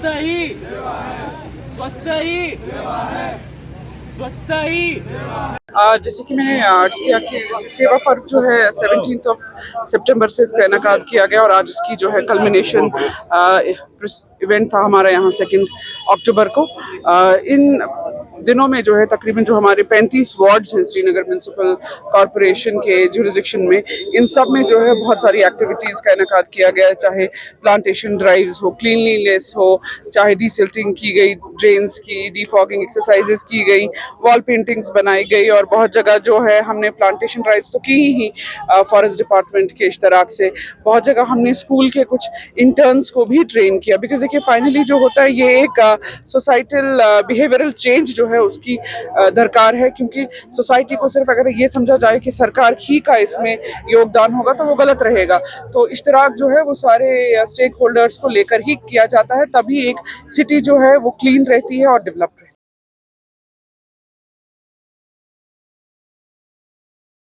ही स्वस्थ ही स्वस्थ ही। जैसे कि मैंने आर्ट्स किया कि जैसे सेवा पर्व जो है 17 सितंबर से इसका इनेकाद किया गया और आज इसकी जो है कल्मिनेशन इवेंट था हमारा यहाँ 2 अक्टूबर को। इन दिनों में जो है तकरीबन जो हमारे 35 वार्ड्स हैं श्रीनगर म्यूनसिपल कॉरपोरेशन के जुरिसडिक्शन में, इन सब में जो है बहुत सारी एक्टिविटीज़ का इनेकाद किया गया है, चाहे प्लांटेशन ड्राइव्स हो, क्लीनलीनेस हो, चाहे डीसिल्टिंग की गई, ड्रेन्स की डीफॉगिंग एक्सरसाइजेस की गई, वॉल पेंटिंग्स बनाई गई और बहुत जगह जो है हमने प्लांटेशन ड्राइव्स तो की ही फॉरेस्ट डिपार्टमेंट के इश्तराक से। बहुत जगह हमने स्कूल के कुछ इंटर्न्स को भी ट्रेन किया, बिकॉज देखिए फाइनली जो होता है ये एक सोसाइटल बिहेवियरल चेंज जो है उसकी दरकार है, क्योंकि सोसाइटी को सिर्फ अगर ये समझा जाए कि सरकार ही का इसमें योगदान होगा तो वो गलत रहेगा। तो इश्तराक जो है वो सारे स्टेक होल्डर्स को लेकर ही किया जाता है, तभी एक सिटी जो है वो क्लीन रहती है और डेवलप रहती है।